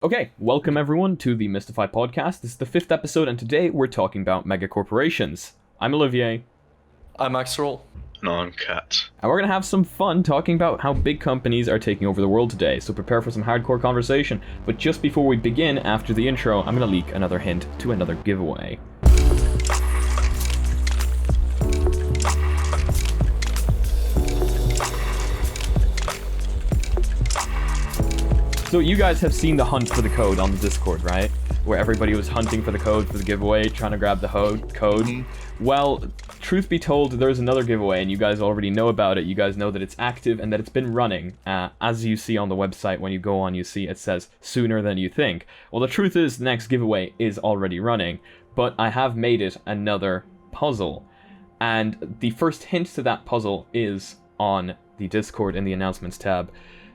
Okay, welcome everyone to the Mystify podcast. This is the 5th episode, and today we're talking about mega corporations. I'm Olivier. I'm Axel. No, I'm Kat. And we're going to have some fun talking about how big companies are taking over the world today, so prepare for some hardcore conversation. But just before we begin, after the intro, I'm going to leak another hint to another giveaway. So you guys have seen the hunt for the code on the Discord, right? Where everybody was hunting for the code for the giveaway, trying to grab the code. Mm-hmm. Well, truth be told, there's another giveaway, and you guys already know about it. You guys know that it's active and that it's been running. As you see on the website, when you go on, you see it says sooner than you think. Well, the truth is, the next giveaway is already running, but I have made it another puzzle. And the first hint to that puzzle is on the Discord in the announcements tab.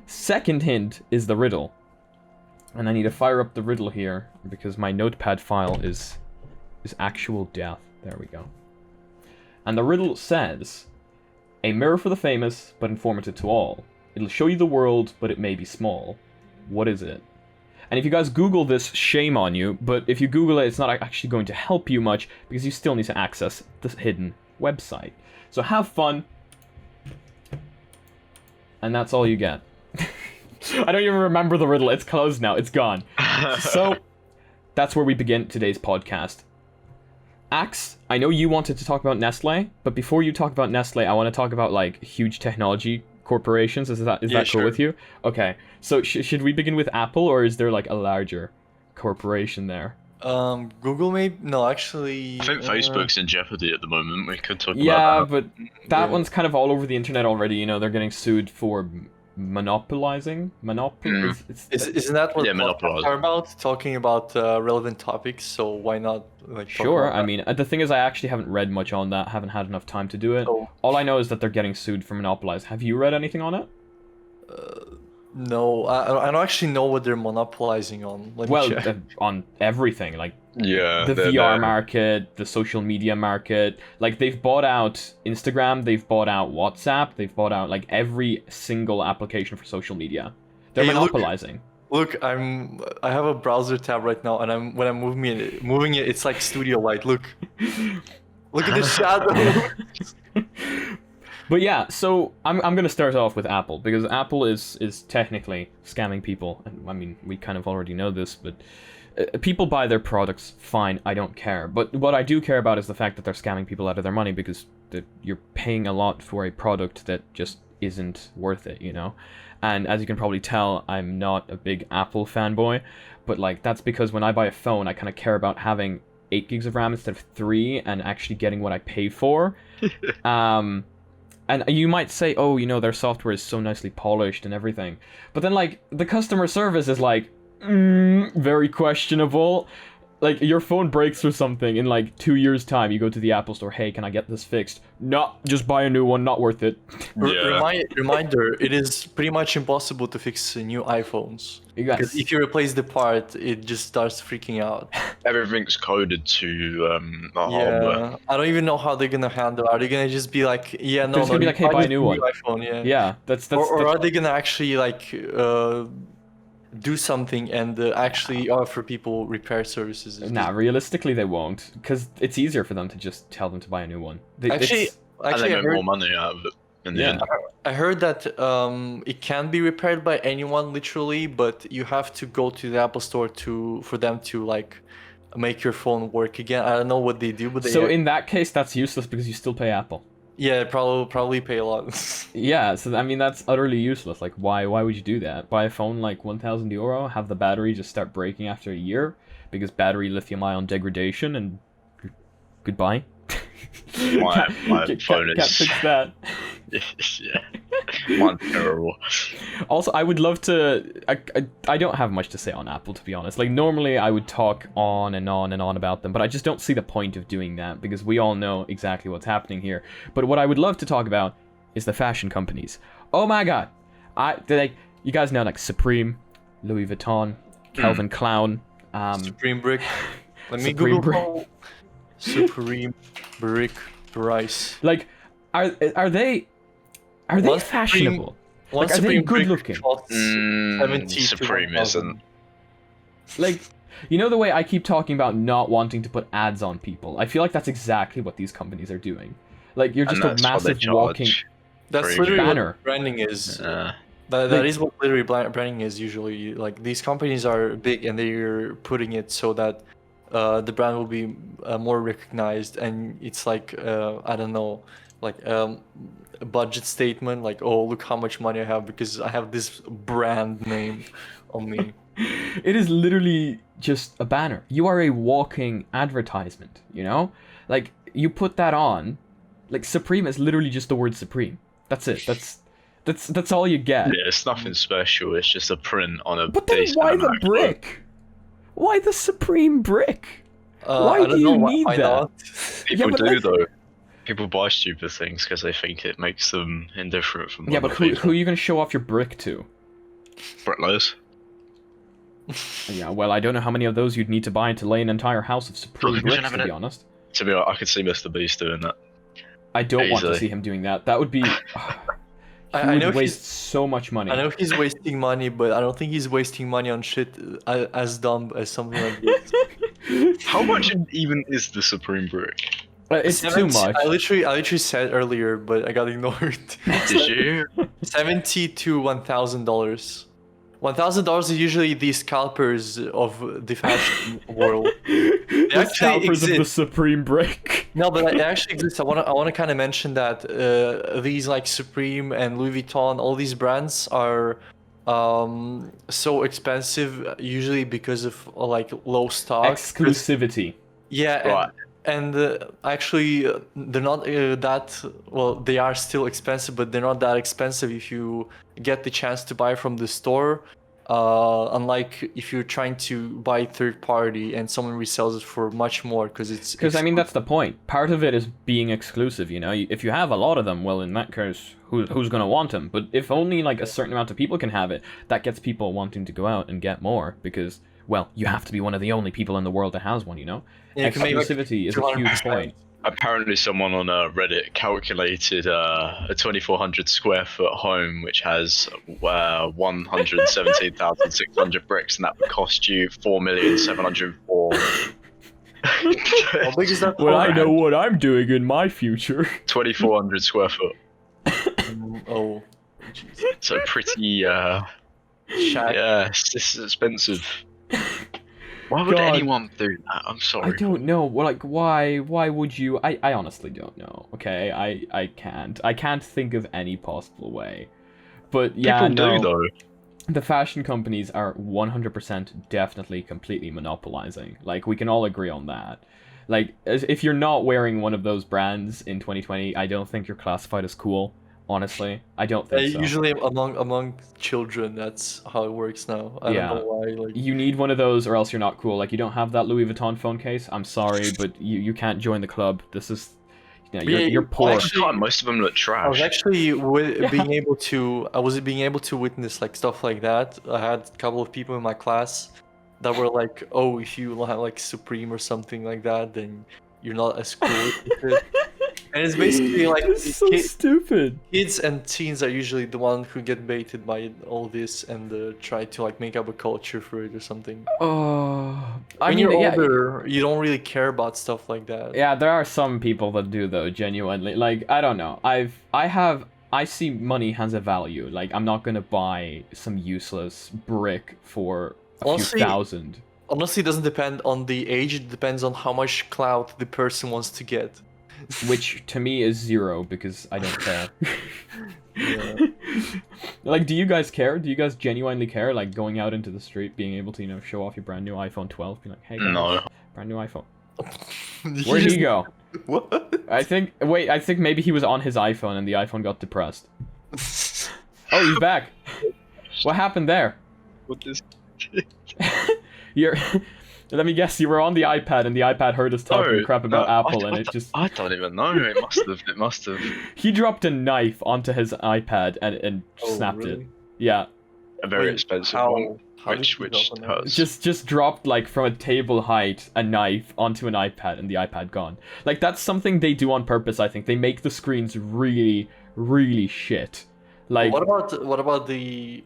Second hint is the riddle. And I need to fire up the riddle here because my notepad file is actual death. There we go. And the riddle says, a mirror for the famous, but informative to all. It'll show you the world, but it may be small. What is it? And if you guys Google this, shame on you, but if you Google it, it's not actually going to help you much because you still need to access this hidden website. So have fun. And that's all you get. I don't even remember the riddle. It's closed now. It's gone. So, that's where we begin today's podcast. Axe, I know you wanted to talk about Nestle, but before you talk about Nestle, I want to talk about, like, huge technology corporations. Is that cool sure. with you? Okay. So, should we begin with Apple, or is there, like, a larger corporation there? Google maybe? No, actually... I think Facebook's in jeopardy at the moment. We could talk about that. Yeah, but that one's kind of all over the internet already. You know, they're getting sued for... monopolizing. Isn't that what podcasts are about? Talking about relevant topics, so why not like sure. I mean, the thing is, I actually haven't read much on that, haven't had enough time to do it. All I know is that they're getting sued for monopolize. Have you read anything on it? No, I don't actually know what they're monopolizing on. On everything, like the VR market, the social media market. Like, they've bought out Instagram, they've bought out WhatsApp, they've bought out like every single application for social media. They're monopolizing. Look, I have a browser tab right now, and when I'm moving it, it's like Studio Light. Look at the shadow. But yeah, so I'm gonna start off with Apple, because Apple is technically scamming people, and I mean, we kind of already know this, but people buy their products, fine, I don't care. But what I do care about is the fact that they're scamming people out of their money, because you're paying a lot for a product that just isn't worth it, you know? And as you can probably tell, I'm not a big Apple fanboy, but like, that's because when I buy a phone, I kind of care about having 8 gigs of RAM instead of 3, and actually getting what I pay for. And you might say, oh, you know, their software is so nicely polished and everything. But then, like, the customer service is, like, very questionable. Like, your phone breaks or something in, like, 2 years' time. You go to the Apple Store, hey, can I get this fixed? No, just buy a new one, not worth it. Reminder, it is pretty much impossible to fix new iPhones. Because if you replace the part, it just starts freaking out. Everything's coded to hardware. I don't even know how they're gonna handle it. Are they gonna just be like, yeah, no, they're just gonna be like, hey, buy a new one. iPhone, yeah, that's or are they gonna actually, like, do something and actually offer people repair services? Nah, realistically they won't, because it's easier for them to just tell them to buy a new one. Actually, and they make more money out of it in the end. I heard that it can be repaired by anyone, literally, but you have to go to the Apple Store for them to, like, make your phone work again. I don't know what they do, but in that case, that's useless because you still pay Apple. Yeah, probably pay a lot. Yeah, so I mean, that's utterly useless. Like, why would you do that? Buy a phone like 1,000 euro, have the battery just start breaking after a year because battery lithium-ion degradation, and goodbye. My phone can't fix that. Yeah, mine's terrible. Also, I would love to... I don't have much to say on Apple, to be honest. Like, normally I would talk on and on and on about them, but I just don't see the point of doing that, because we all know exactly what's happening here. But what I would love to talk about is the fashion companies. Oh my god! You guys know, like, Supreme, Louis Vuitton, Calvin Klein, Supreme Brick. Let me Supreme Google Supreme Brick price. Like, are they fashionable? One Like, are they Supreme good Brick looking? costs 70 to Supreme 1,000. isn't. Like, you know the way I keep talking about not wanting to put ads on people? I feel like that's exactly what these companies are doing. Like, you're just a massive walking That's literally banner. what branding is. Yeah. That is what literally branding is usually. Like, these companies are big and they're putting it so that the brand will be more recognized, and it's like I don't know, like a budget statement, like, oh, look how much money I have because I have this brand name on me. It is literally just a banner. You are a walking advertisement, you know? Like, you put that on, like, Supreme is literally just the word Supreme. That's it. That's all you get. Yeah, it's nothing special. It's just a print on a. But then why the brick? Why the Supreme brick? Why I don't do you know, need why that? not? People but do like- though. People buy stupid things because they think it makes them indifferent from. Yeah, but other who people. are you gonna show off your brick to? Bricklayers. Yeah, well, I don't know how many of those you'd need to buy to lay an entire house of Supreme Look, bricks, imagine to be having honest. To be honest, I could see Mr. Beast doing that. I don't want to Easily. see him doing that. That would be... I know would waste he's- so much money. I know he's wasting money, but I don't think he's wasting money on shit as dumb as something like this. How much even is the Supreme brick? It's too much. I literally said earlier, but I got ignored. Did you? $70 to $1,000. $1,000 is usually the scalpers of the fashion world. They The actually scalpers of the exist. Supreme brick. No, but it actually exists. I wanna kind of mention that these like Supreme and Louis Vuitton, all these brands are so expensive usually because of like low stock. Exclusivity. Yeah, Right. and actually they're not that well. They are still expensive, but they're not that expensive if you get the chance to buy from the store. Unlike if you're trying to buy third party and someone resells it for much more because it's. Because, I mean, that's the point. Part of it is being exclusive, you know? If you have a lot of them, well, in that case, who's going to want them? But if only, like, a certain amount of people can have it, that gets people wanting to go out and get more. Because, well, you have to be one of the only people in the world that has one, you know? Yeah, you can make, like, Exclusivity is a huge 200%. point. Apparently, someone on Reddit calculated a 2,400 square foot home which has 117,600 bricks, and that would cost you 4,704,000. How big is that? Well, I for? know what I'm doing in my future. 2,400 square foot. Oh, So pretty. shack. Yeah, it's expensive. Why would God. anyone do that? I'm I sorry. don't know. Well, like, why would you? I honestly don't know. Okay, I can't think of any possible way. But yeah, People no, do though. the fashion companies are 100% definitely completely monopolizing. Like, we can all agree on that. Like, if you're not wearing one of those brands in 2020, I don't think you're classified as cool. Honestly, I don't think so. Usually among children, that's how it works now. I Yeah. don't know why. Like, You need one of those or else you're not cool. Like, you don't have that Louis Vuitton phone case, I'm sorry, but you can't join the club. This is... Yeah, Yeah, you're poor. Actually, most of them look I was trash. actually Yeah. being able to. I was being able to witness like stuff like that. I had a couple of people in my class that were like, "Oh, if you have like Supreme or something like that, then you're not as cool." with it." And it's basically like It's so stupid. kids and teens are usually the one who get baited by all this and try to like make up a culture for it or something. Oh, I When mean, you're yeah, older, you don't really care about stuff like that. yeah, there are some people that do though, genuinely. Like, I don't know. I see money has a value. Like, I'm not gonna buy some useless brick for a Honestly, few thousand. Honestly, it doesn't depend on the age. It depends on how much clout the person wants to get. Which to me is 0 because I don't care. Yeah. Like, do you guys care? Do you guys genuinely care? Like, going out into the street, being able to, you know, show off your brand new iPhone 12, be like, hey guys, No. brand new iPhone. Where'd he go? What? I think maybe he was on his iPhone and the iPhone got depressed. Oh, he's back. What happened there? What is? You're... Let me guess, you were on the iPad and the iPad heard us talking crap about Apple and it just... I don't even know. It must have. He dropped a knife onto his iPad and Oh, snapped really? it. Yeah. A very Wait, expensive how- one. how did Which you drop a knife? hurts. Just dropped, like, from a table height, a knife onto an iPad and the iPad gone. Like, that's something they do on purpose, I think. They make the screens really, really shit. Like, What about the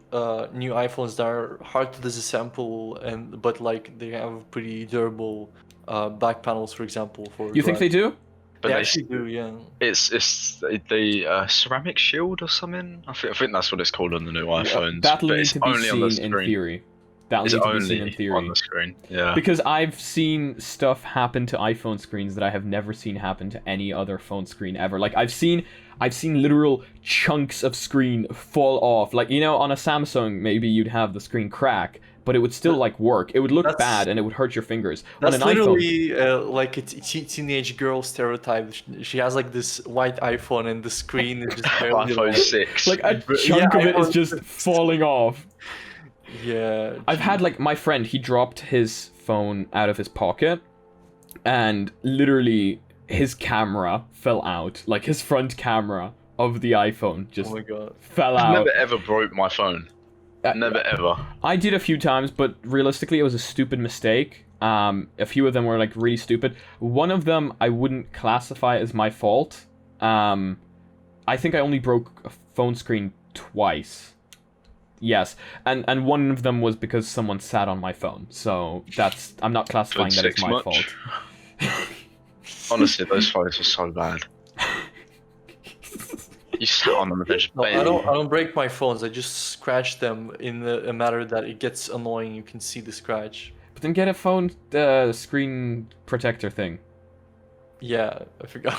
new iPhones that are hard to disassemble but like they have pretty durable back panels, for example, for you think they driving? do? But They they, actually do, yeah. it's the ceramic shield or something. I think that's what it's called on the new iPhones. That'll but need it's to be only on the seen in screen. theory. That'll It's need to be only seen in theory. on the screen. Yeah. Because I've seen stuff happen to iPhone screens that I have never seen happen to any other phone screen ever. Like I've seen literal chunks of screen fall off. Like, you know, on a Samsung maybe you'd have the screen crack, but it would still like work. It would look bad and it would hurt your fingers. That's on an literally iPhone, like a teenage girl stereotype. She has like this white iPhone and the screen is just barely iPhone 6. like a chunk of it is iPhone just 6. falling off. Yeah. I've had like my friend, he dropped his phone out of his pocket and literally his camera fell out. Like his front camera of the iPhone just Oh my god. fell I've out. never ever broke my phone. Never ever. I did a few times, but realistically it was a stupid mistake. A few of them were like really stupid. One of them I wouldn't classify as my fault. I think I only broke a phone screen twice. Yes, and one of them was because someone sat on my phone. So I'm not classifying that as my fault. Honestly, those phones are so bad. You sat on them and they're just No, I barely- don't break my phones. I just scratch them in a matter that it gets annoying. You can see the scratch. But then get a phone screen protector thing. Yeah, I forgot.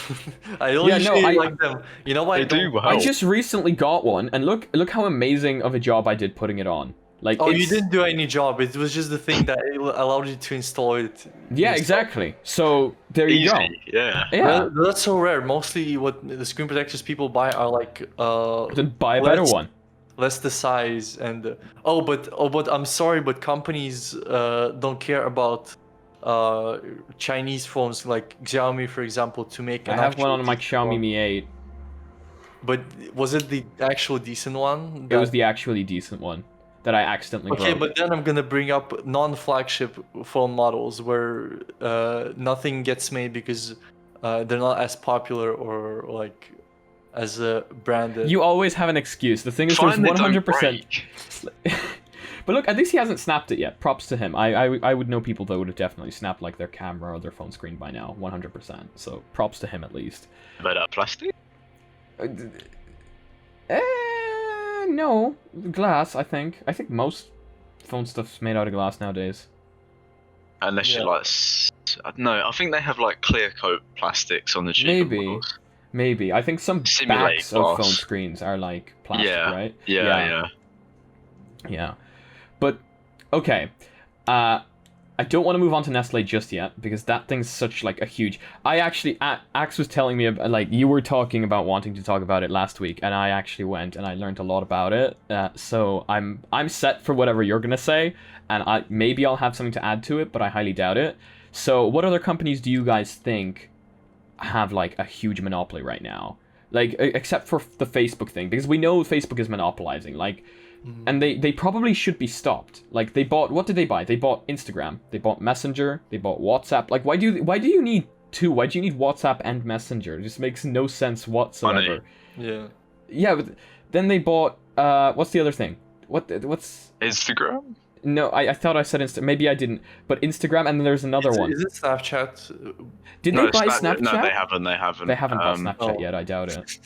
I don't usually like them. You know why? They do well. I just recently got one, and look how amazing of a job I did putting it on. Like, Oh, you didn't do any job. It was just the thing that it allowed you to install it. Yeah, exactly. So there you go. Easy, yeah. Yeah. Well, that's so rare. Mostly, what the screen protectors people buy are like Then buy a better one. less the size and but I'm sorry, but companies don't care about Chinese phones like Xiaomi, for example, to make I an have one actual on my decent Xiaomi one. Mi 8. But was it the actual decent one? It was the actually decent one that I accidentally Okay, broke. but then I'm gonna bring up non-flagship phone models where nothing gets made because they're not as popular or like as a branded. You always have an excuse. The thing is, Fine, they there's don't 100%. break. But look, at least he hasn't snapped it yet. Props to him. I would know people that would have definitely snapped like their camera or their phone screen by now, 100%. So props to him at least. But plastic? No, glass. I think most phone stuff's made out of glass nowadays. Unless Yeah. you like, no, I think they have like clear coat plastics on the cheaper Maybe. models. Maybe. I think some Simulate backs of phone glass. screens are like plastic, Yeah. right? Yeah. Yeah. But, okay. I don't want to move on to Nestle just yet, because that thing's such, like, a huge... I actually... Axe was telling me, like, you were talking about wanting to talk about it last week, and I actually went, and I learned a lot about it. So I'm set for whatever you're going to say, and maybe I'll have something to add to it, but I highly doubt it. So what other companies do you guys think have, like, a huge monopoly right now? Like, except for the Facebook thing, because we know Facebook is monopolizing, like... And they probably should be stopped. Like, they bought... What did they buy? They bought Instagram. They bought Messenger. They bought WhatsApp. Like, why do you need two? Why do you need WhatsApp and Messenger? It just makes no sense whatsoever. Yeah. Yeah, but then they bought... what's the other thing? What's... Instagram? No, I thought I said Insta... Maybe I didn't. But Instagram, and then there's another one. Is it Snapchat? Did they buy Snapchat? No, they haven't. They haven't. They haven't bought Snapchat oh. yet, I doubt it.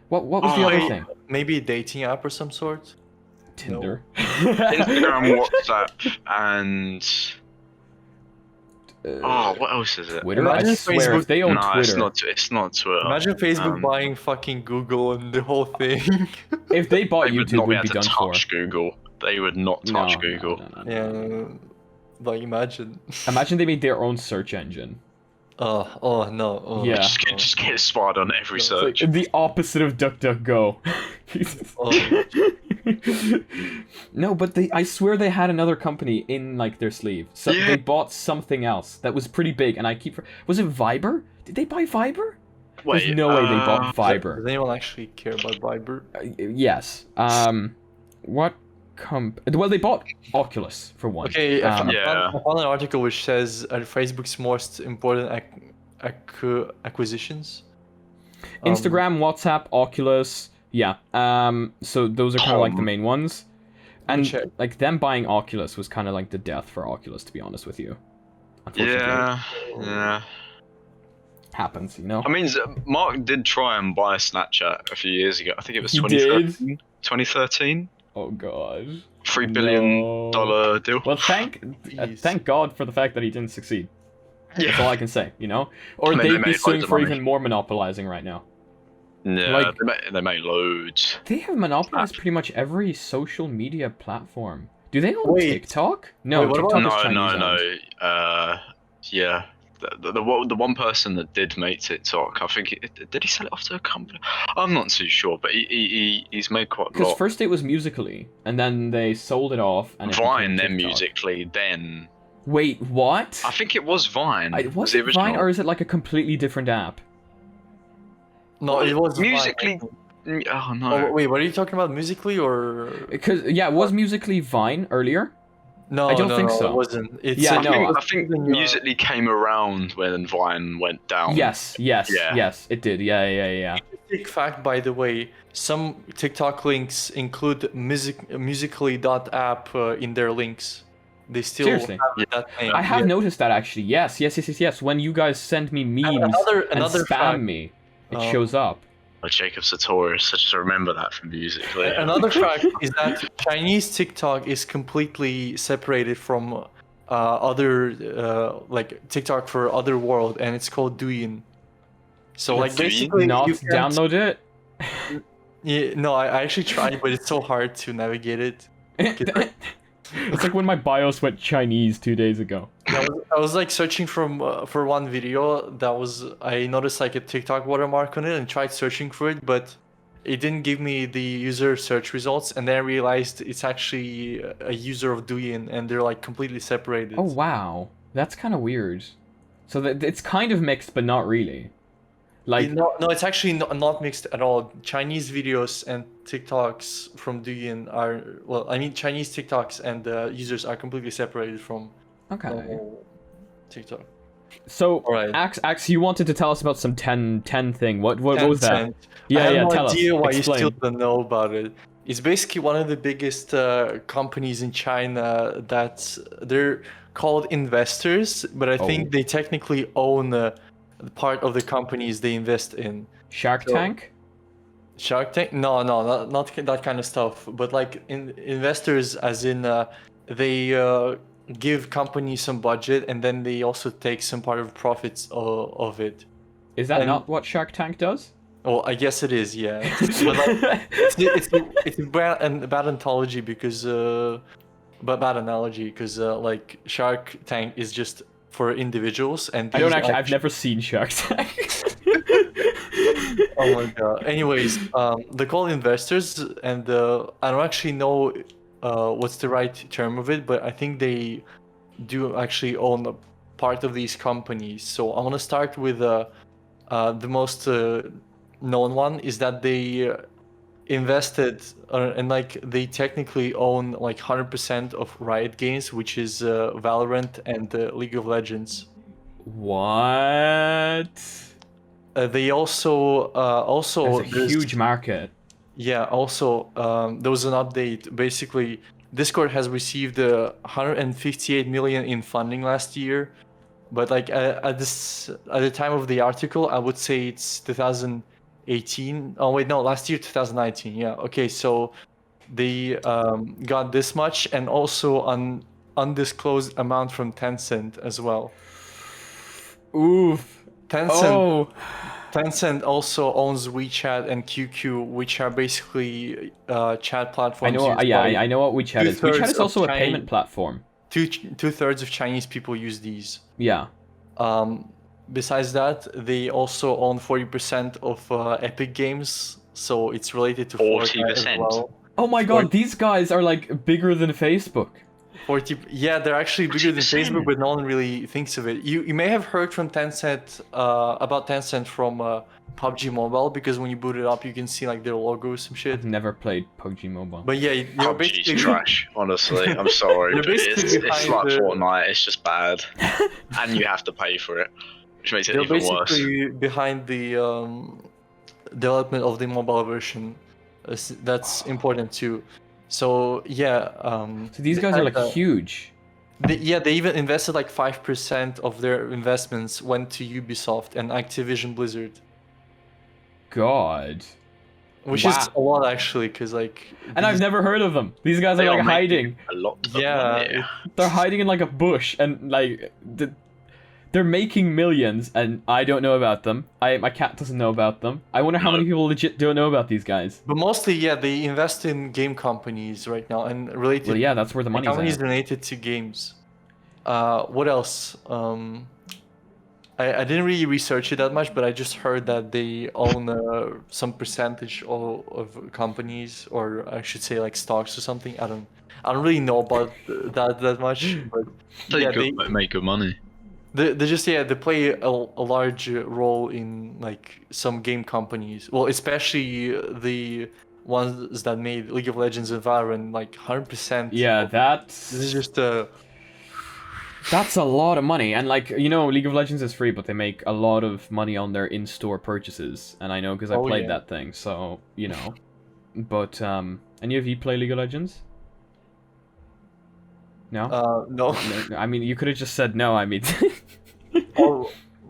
What was the Oh, other wait. thing? Maybe a dating app or some sort? Tinder. Instagram, WhatsApp, and what else is it? Twitter? Imagine I swear, Facebook- if they own No, Twitter... it's not Twitter. Imagine Facebook Um, buying fucking Google and the whole thing. If they bought They would YouTube, not be we'd able be to done for. touch Google. They would not touch Google. Yeah, like imagine. Imagine they made their own search engine. Oh no. Oh, Yeah. Just get spied on every It's search. like the opposite of DuckDuckGo. Oh. No, but I swear they had another company in like their sleeve. So Yeah. they bought something else that was pretty big, and was it Viber? Did they buy Viber? Wait, There's no way they bought Viber. Does anyone actually care about Viber? Yes. What Well, they bought Oculus for one. Okay, I found Yeah. an article which says Facebook's most important acquisitions. Instagram, WhatsApp, Oculus, Yeah. So those are kind of like the main ones. And check. like them buying Oculus was kind of like the death for Oculus, to be honest with you. Unfortunately. Yeah. Happens, you know? I mean, Mark did try and buy Snapchat a few years ago. I think it was He 2013. 2013. Oh god. $3 billion deal. Well, thank God for the fact that he didn't succeed. That's all I can say, you know? Or I mean, they'd they be made suing loads of for money. even more monopolizing right now. Yeah, like- they make loads. They have monopolized pretty much every social media platform. Do they own Wait. TikTok? No, Wait, what TikTok about- is Chinese owned. Yeah. The one person that did make TikTok, I think, did he sell it off to a company? I'm not too sure, but he's made quite a Because lot. first it was Musically, and then they sold it off, and it Vine, became then TikTok. Musically, then Wait, what? I think it was Vine. Was the it original. Vine, or is it like a completely different app? No, it was Musically. Vine. Oh no. Oh, wait, what are you talking about? Musically or? Because was Musically Vine earlier? No, I don't think so. It wasn't. It's Yeah, no, I think Musically came around when Vine went down. Yes, Yeah. it did. Yeah. Interesting fact, by the way, some TikTok links include Musically.app in their links. They still Seriously? have that name. I have Yeah. noticed that actually. Yes. When you guys send me memes another and spam fact, me, it shows up. Oh, Jacob Sartorius, I just remember that from Musically. Another fact is that Chinese TikTok is completely separated from other like TikTok for other world, and it's called Douyin. So like Let's basically, not you can't- download it. Yeah, no, I actually tried, but it's so hard to navigate it. It's like when my BIOS went Chinese 2 days ago. I was like searching for one video I noticed like a TikTok watermark on it and tried searching for it, but it didn't give me the user search results, and then I realized it's actually a user of Douyin, and they're like completely separated. Oh wow, that's kind of weird. So it's kind of mixed, but not really. Like No, it's actually not mixed at all. Chinese videos and TikToks from Douyin are Chinese TikToks and users are completely separated from okay. normal TikTok. So Alright. Axe, you wanted to tell us about some 10 thing. What was that? Tencent. Yeah, I have no tell idea us. why Explain. you still don't know about it. It's basically one of the biggest companies in China that they're called investors, but I think they technically own part of the companies they invest in. Shark Tank? Shark Tank? No, not that kind of stuff. But like investors, as in they give companies some budget, and then they also take some part of profits of it. Is that And- not what Shark Tank does? Oh, I guess it is, yeah. But like, it's a bad analogy because bad analogy because like Shark Tank is just for individuals, and I don't these actually. I've act- never seen Shark Tank. Oh my god. Anyways, they're called investors, and I don't actually know what's the right term of it, but I think they do actually own a part of these companies. So I want to start with the most known one is that they invested and like they technically own like 100% of Riot Games, which is Valorant and League of Legends. What? They also That's a huge market. Yeah, also, there was an update. Basically, Discord has received 158 million in funding last year, but like at the time of the article, I would say it's 2018. Oh wait, no, last year 2019. Yeah, okay, so they got this much, and also an undisclosed amount from Tencent as well. Oof. Tencent also owns WeChat and QQ, which are basically chat platforms. I know what WeChat is. two-thirds WeChat is of also a Chinese- payment platform. Two-thirds of Chinese people use these. Yeah. Besides that, they also own 40% of Epic Games, so it's related to Fortnite as 40%? well. Oh my god, these guys are like bigger than Facebook. 40, yeah, they're actually bigger than 40%. Facebook, but no one really thinks of it. You may have heard from Tencent about Tencent from PUBG Mobile, because when you boot it up, you can see like their logo or some shit. I've never played PUBG Mobile. But yeah, you're basically PUBG's trash, honestly. I'm sorry, You're but it's basically like behind the- Fortnite. It's just bad, and you have to pay for it, which makes it they're even worse. basically behind the development of the mobile version. that's important too. So yeah, So these they guys are had, like huge. they even invested like 5% of their investments went to Ubisoft and Activision Blizzard, God. which Wow. is a lot actually, because like. And I've never heard of them. These guys They are are like making hiding. a lot of Yeah, money. They're hiding in like a bush, and like they're making millions, and I don't know about them. My cat doesn't know about them. I wonder how No. many people legit don't know about these guys. But mostly, yeah, they invest in game companies right now and related. Well, yeah, that's where the money's companies at. related to games. What else? I didn't really research it that much, but I just heard that they own some percentage of companies, or I should say like stocks or something. I don't really know about that much, but They make good money. they just they play a large role in like some game companies. Well, especially the ones that made League of Legends and Valorant, like 100%. Yeah, This is that's just a lot of money, and like League of Legends is free, but they make a lot of money on their in-store purchases, and I know because I Oh, played yeah. that thing, so But any of you play League of Legends? No. no. No, I mean, you could have just said no. I mean,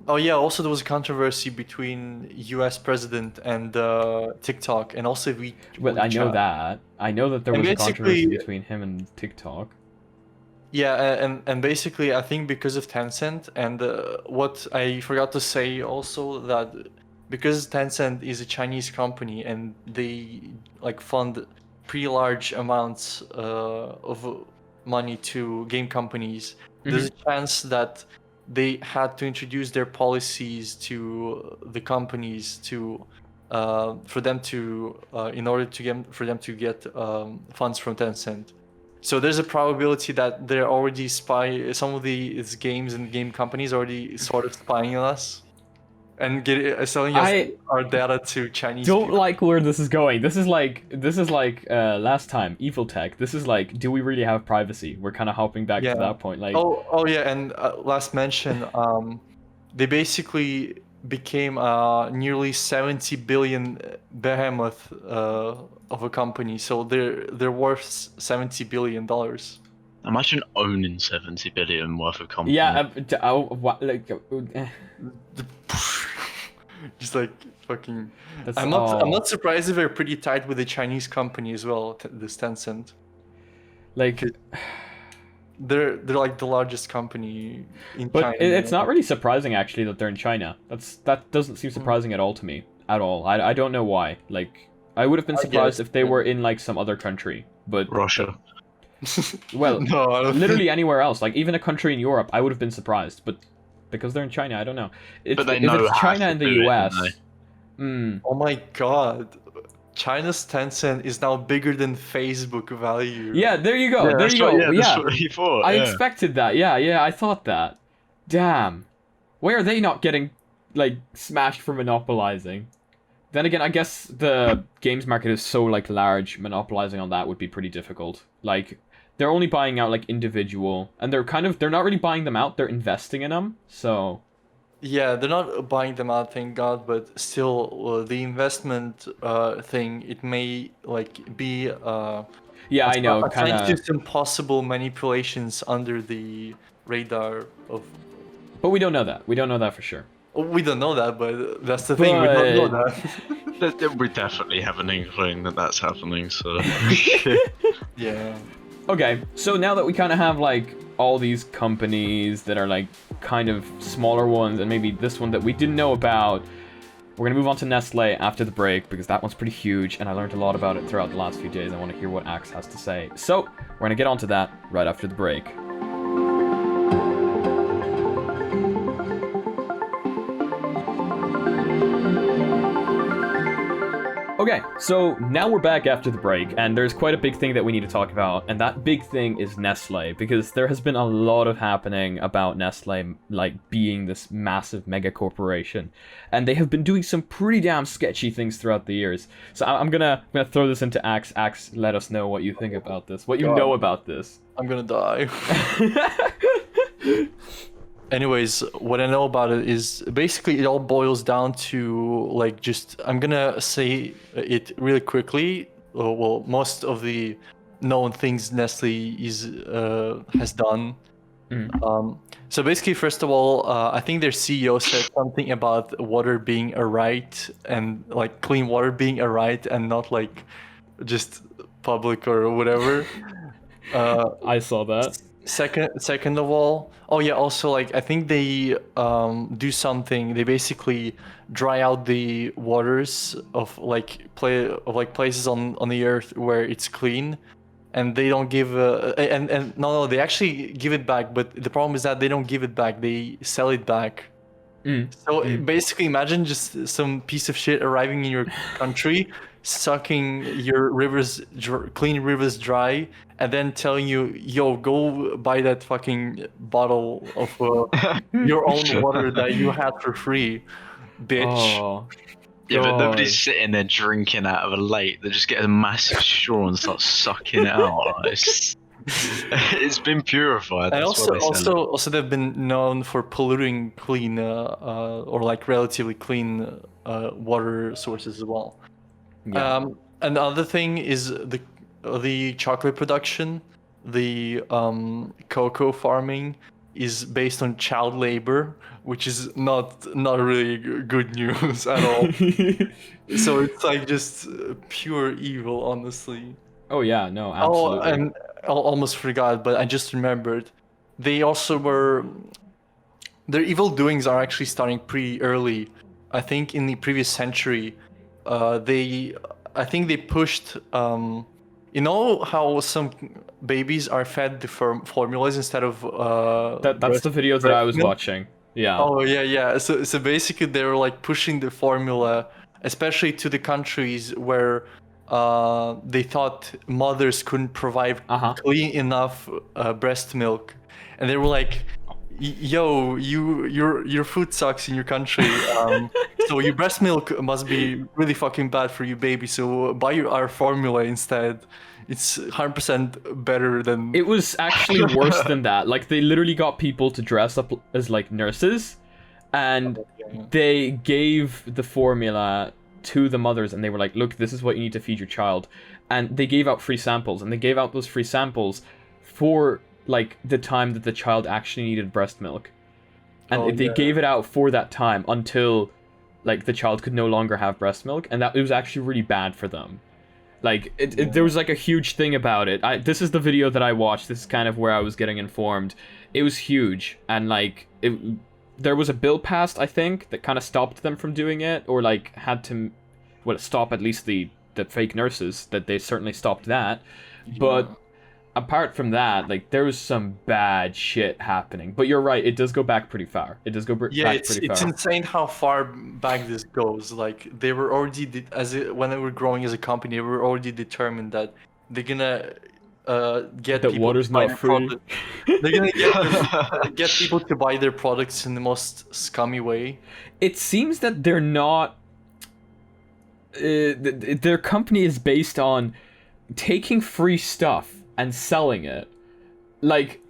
Oh yeah. Also, there was a controversy between U.S. president and TikTok, and also well, I know WeChat. that. I know that there And was a controversy basically- between him and TikTok. Yeah, and basically, I think because of Tencent, and what I forgot to say also, that because Tencent is a Chinese company and they like fund pretty large amounts of money to game companies, there's a chance that they had to introduce their policies to the companies to for them to in order to get funds from Tencent. So there's a probability that they're already some of these games and game companies already sort of spying on us and selling us our data to Chinese Don't people. like where this is going. This is like last time, Evil Tech. This is like, do we really have privacy? We're kind of hopping back Yeah. to that point. Like, Oh yeah, and last mention, they basically became a nearly 70 billion behemoth of a company. So they're worth $70 billion. Imagine owning 70 billion worth of company. yeah, Just like fucking. that's I'm not surprised if they're pretty tight with the Chinese company as well. This Tencent, like. they're like the largest company in But China. it's not really surprising actually that they're in China. That doesn't seem surprising at all to me. At all. I don't know why. Like, I would have been I surprised guess, if they yeah. were in like some other country. But Russia. well, No, I don't literally anywhere else, like even a country in Europe, I would have been surprised. But because they're in China, I don't know. But they if know it's how China to and the do it, US. don't they? Oh my god. China's Tencent is now bigger than Facebook value. Yeah, there you go. Yeah, there that's you go. what- yeah, yeah. that's what he thought. I yeah. expected that. Yeah, I thought that. Damn. Why are they not getting, like, smashed for monopolizing? Then again, I guess the games market is so, like, large, monopolizing on that would be pretty difficult. Like, they're only buying out, like, individual, and they're not really buying them out, they're investing in them, so... Yeah, they're not buying them out, thank God, but still, the investment thing, it may, like, be... Yeah, I know, trying kind to of... do some possible manipulations under the radar of... But we don't know that. We don't know that for sure. We don't know that, but that's the thing, we don't know that. We definitely have an inkling that that's happening, so... Yeah. Okay, so now that we kind of have, like, all these companies that are, like, kind of smaller ones, and maybe this one that we didn't know about, we're going to move on to Nestle after the break, because that one's pretty huge, and I learned a lot about it throughout the last few days. I want to hear what Axe has to say. So, we're going to get onto that right after the break. Okay, so now we're back after the break, and there's quite a big thing that we need to talk about, and that big thing is Nestle, because there has been a lot of happening about Nestle, like, being this massive mega corporation, and they have been doing some pretty damn sketchy things throughout the years. So I'm gonna throw this into Axe. Axe, let us know what you think about this, what you know about this. I'm gonna die. anyways, what I know about it is basically it all boils down to like just I'm gonna say it really quickly. Well, most of the known things Nestle has done. So basically, first of all, I think their CEO said something about water being a right and like clean water being a right and not like just public or whatever. I saw that. Second of all, oh yeah, also like I think they do something. They basically dry out the waters of places on the earth where it's clean, and they don't give and no, they actually give it back. But the problem is that they don't give it back. They sell it back. So basically, imagine just some piece of shit arriving in your country, sucking your clean rivers dry, and then telling you, "Yo, go buy that fucking bottle of your own water that you had for free, bitch." Oh, Yeah, but God. nobody's sitting there drinking out of a lake. They just get a massive straw and start sucking it out. It's been purified. And That's why they sell it. also they've been known for polluting clean or like relatively clean water sources as well. Yeah. Another thing is the chocolate production. The cocoa farming is based on child labor, which is not really good news at all. So it's like just pure evil, honestly. Oh yeah, no, Oh, absolutely. and I almost forgot, but I just remembered. They also were. Their evil doings are actually starting pretty early. I think in the previous century, I think they pushed. You know how some babies are fed the formulas instead of. That's the video that I was milk? watching. Yeah. Oh yeah. So basically, they were like pushing the formula, especially to the countries where they thought mothers couldn't provide clean enough breast milk, and they were like, "Yo, your food sucks in your country, so your breast milk must be really fucking bad for you, baby. So buy our formula instead. It's 100% better than." It was actually worse than that. Like, they literally got people to dress up as like nurses, and they gave the formula to the mothers, and they were like, "Look, this is what you need to feed your child," and they gave out free samples, and they gave out those free samples for like the time that the child actually needed breast milk, and they gave it out for that time until like the child could no longer have breast milk, and that it was actually really bad for them. Like there was like a huge thing about it. This is the video that I watched. This is kind of where I was getting informed. It was huge, and like there was a bill passed, I think, that kind of stopped them from doing it, or like had to, well, stop at least the fake nurses. That they certainly stopped that, but apart from that, like there was some bad shit happening. But you're right, it does go back pretty far. It does go back pretty far. It's insane how far back this goes. Like they were already when they were growing as a company, they were already determined that they're gonna get That people water's to buy not their free. They're gonna get people to buy their products in the most scummy way. It seems that they're not. Their company is based on taking free stuff and selling it, like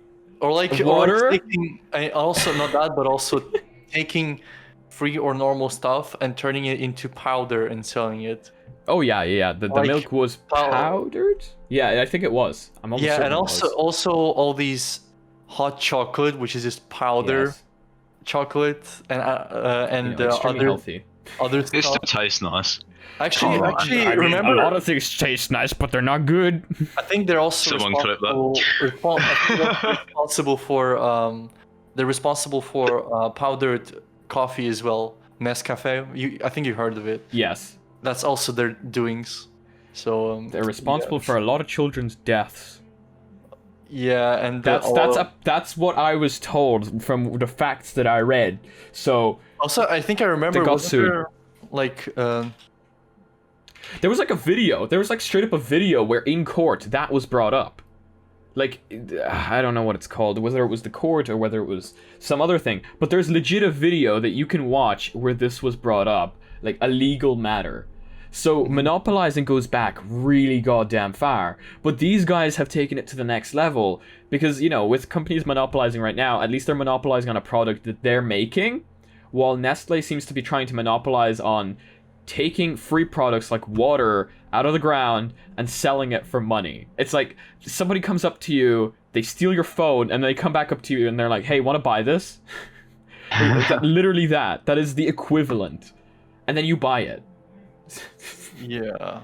water. Also not that, but also taking free or normal stuff and turning it into powder and selling it. Oh yeah. The Like milk was powdered. Yeah, I think it was. I'm almost certain and it was. also all these hot chocolate, which is just powder Yes. chocolate, and extremely healthy. other It still stuff. tastes nice. Actually, I mean, remember, a lot of things taste nice, but they're not good. I think they're also Someone clip that. responsible for they're responsible for powdered coffee as well. Nescafe. I think you heard of it. Yes, That's also their doings. So they're responsible for a lot of children's deaths. Yeah, and That's what I was told from the facts that I read. So also I think I remember they got wasn't sued. there, like there was like a video. There was like straight up a video where in court that was brought up. Like, I don't know what it's called, whether it was the court or whether it was some other thing. But there's legit a video that you can watch where this was brought up, like a legal matter. So monopolizing goes back really goddamn far. But these guys have taken it to the next level because, you know, with companies monopolizing right now, at least they're monopolizing on a product that they're making, while Nestle seems to be trying to monopolize on taking free products like water out of the ground and selling it for money. It's like somebody comes up to you, they steal your phone, and they come back up to you and they're like, hey, want to buy this? Literally that. That is the equivalent. And then you buy it. Yeah.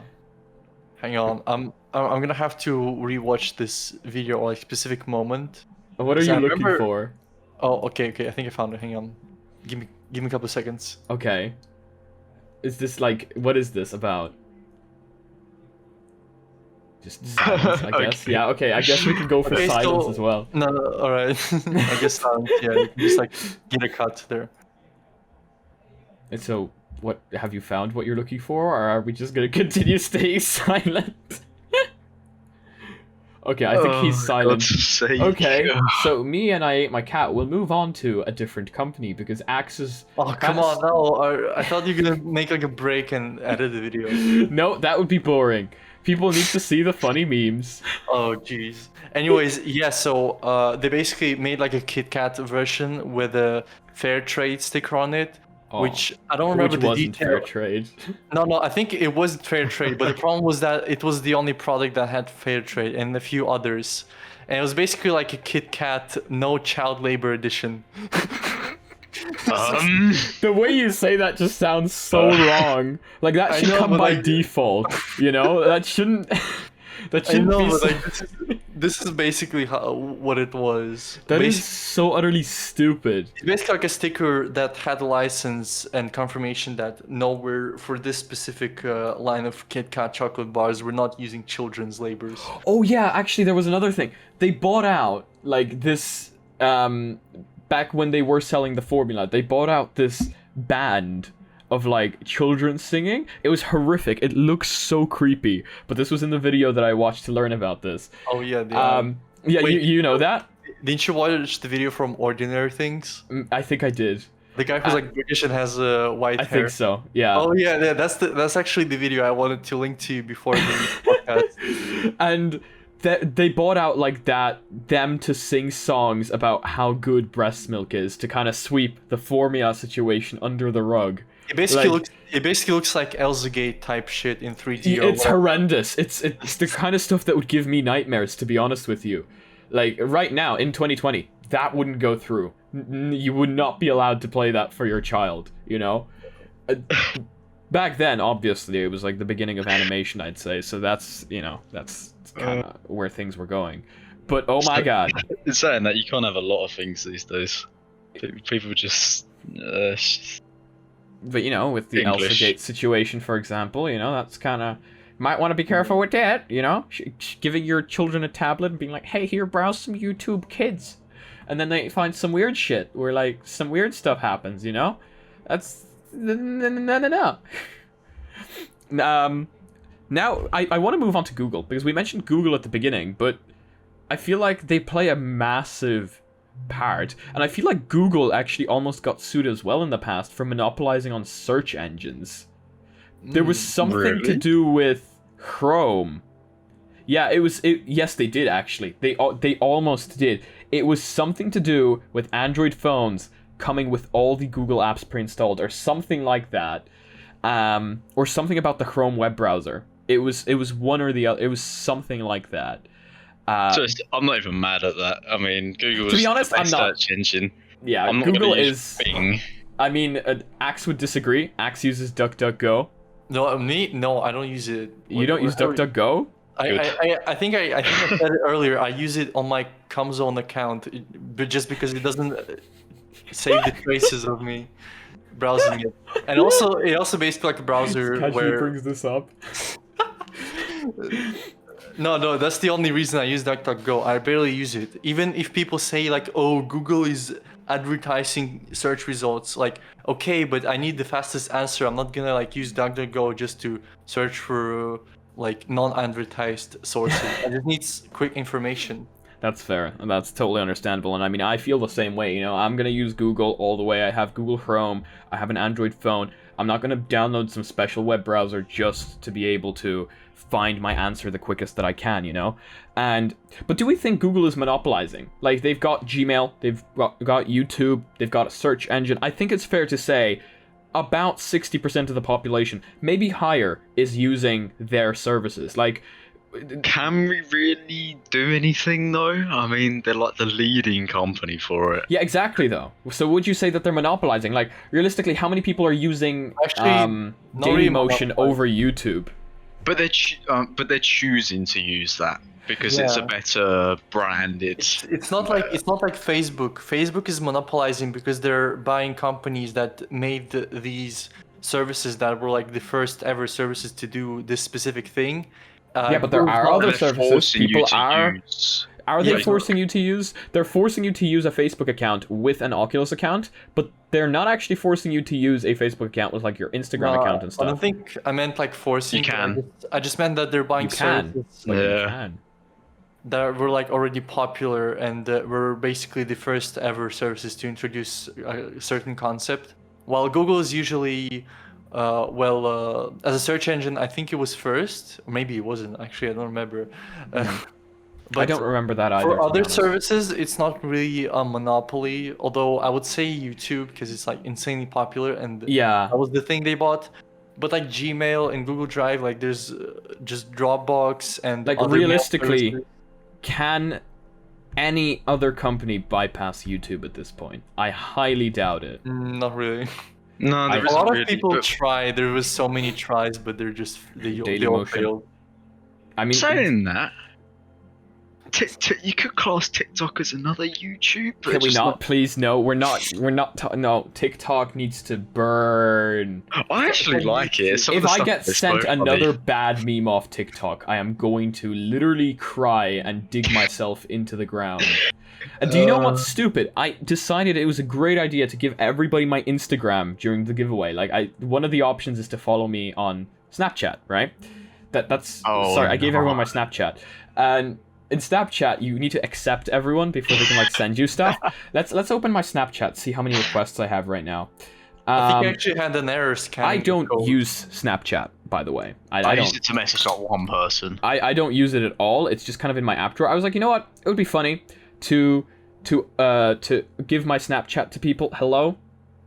Hang on. I'm gonna have to rewatch this video or a specific moment. What are you looking for? Oh, okay. I think I found it. Hang on. Give me a couple of seconds. Okay. Is this like, what is this about? Just silence, I guess. Okay. Yeah, okay, I guess we can go for silence as well. No, alright. I guess silence, yeah, you can just like get a cut there. And so, what, have you found what you're looking for, or are we just gonna continue staying silent? Okay, I think he's silent. Okay, so me and I Ate My Cat will move on to a different company because Axe's... Oh, come on, no, I thought you were gonna make like a break and edit the video. No, that would be boring. People need to see the funny memes. Oh, jeez. Anyways, yeah, so they basically made like a Kit Kat version with a fair trade sticker on it, which I don't remember the wasn't detail. fair trade. No, I think it was fair trade, but the problem was that it was the only product that had fair trade and a few others. And it was basically like a Kit Kat no child labor edition. The way you say that just sounds so wrong. Like that should come by default, you know? That shouldn't that shouldn't be but like, this is basically what it was. That is so utterly stupid. It's basically like a sticker that had a license and confirmation that no, we're for this specific line of Kit Kat chocolate bars, we're not using children's labors. Oh yeah, actually there was another thing. They bought out like this back when they were selling the formula, they bought out this band of like children singing. It was horrific. It looks so creepy. But this was in the video that I watched to learn about this. Oh yeah. Yeah, wait, you know that? Didn't you watch the video from Ordinary Things? I think I did. The guy who's like British and has white hair. I think so. Yeah. Oh yeah. That's actually the video I wanted to link to you before the podcast. And they bought out like them to sing songs about how good breast milk is to kind of sweep the formula situation under the rug. It basically looks like Elzagate type shit in 3D. It's horrendous. It's the kind of stuff that would give me nightmares, to be honest with you. Like right now in 2020, that wouldn't go through. You would not be allowed to play that for your child, you know? Back then, obviously, it was like the beginning of animation, I'd say. So that's, you know, that's kind of where things were going. But oh my god. It's saying that you can't have a lot of things these days. People just... But, you know, with the English. Elzagate situation, for example, you know, that's kind of... Might want to be careful with that, you know? Giving your children a tablet and being like, hey, here, browse some YouTube Kids. And then they find some weird shit where, like, some weird stuff happens, you know? That's... No. Now, I want to move on to Google, because we mentioned Google at the beginning, but I feel like they play a massive part, and I feel like Google actually almost got sued as well in the past for monopolizing on search engines. There was something to do with Chrome. Yeah, yes, they did actually. They almost did. It was something to do with Android phones coming with all the Google apps pre-installed, or something like that, or something about the Chrome web browser. It was one or the other. It was something like that. I'm not even mad at that. I mean, Google is to be honest, the best I'm not. search engine. Yeah, I'm not Google gonna use is. Bing. I mean, Axe would disagree. Axe uses DuckDuckGo. No, No, I don't use it. You don't use DuckDuckGo? I think I said it earlier. I use it on my ComZone account, but just because it doesn't save the traces of me browsing it, and also it also basically like a browser where brings this up. No, that's the only reason I use DuckDuckGo. I barely use it. Even if people say like, oh, Google is advertising search results, like, okay, but I need the fastest answer. I'm not gonna like use DuckDuckGo just to search for like non-advertised sources. I just need quick information. That's fair, and that's totally understandable. And I mean, I feel the same way. You know, I'm gonna use Google all the way. I have Google Chrome. I have an Android phone. I'm not gonna download some special web browser just to be able to find my answer the quickest that I can. You know, but do we think Google is monopolizing? Like, they've got Gmail, they've got YouTube, they've got a search engine. I think it's fair to say about 60% of the population, maybe higher, is using their services. Like, can we really do anything though? I mean, they're like the leading company for it. yeah, exactly though. So would you say that they're monopolizing? Like, realistically, how many people are using Actually, not really Dailymotion over YouTube? But they're choosing to use that because it's a better brand. It's not like Facebook. Facebook is monopolizing because they're buying companies that made these services that were like the first ever services to do this specific thing. Yeah, but there are other services people are. Use. Are they forcing you to use? They're forcing you to use a Facebook account with an Oculus account, but they're not actually forcing you to use a Facebook account with like your Instagram account and stuff. I don't think I meant like forcing. You can. I just meant that they're buying services You can. that were like already popular and were basically the first ever services to introduce a certain concept. While Google is usually as a search engine, I think it was first, or maybe it wasn't. Actually, I don't remember. I don't remember that either. For other services, it's not really a monopoly. Although I would say YouTube, because it's like insanely popular, and Yeah. that was the thing they bought. But like Gmail and Google Drive, like there's just Dropbox and Like, other realistically, services. can any other company bypass YouTube at this point? I highly doubt it. Not really. No, there A isn't lot of really, people but try. There was so many tries, but they all Dailymotion. failed. I mean, saying that, you could class TikTok as another YouTube. But can we just not? Please, no. We're not. No, TikTok needs to burn. I actually like it. Some of If the I stuff get is sent so another funny. bad meme off TikTok, I am going to literally cry and dig myself into the ground. And do you know what's stupid? I decided it was a great idea to give everybody my Instagram during the giveaway. Like, one of the options is to follow me on Snapchat, right? That's sorry, I gave everyone my Snapchat. And in Snapchat, you need to accept everyone before they can like send you stuff. Let's open my Snapchat, see how many requests I have right now. I think I actually had an error scanning. I don't code. use Snapchat, by the way. I I don't. used it to message like one person. I don't use it at all. It's just kind of in my app drawer. I was like, you know what? It would be funny to give my Snapchat to people. Hello,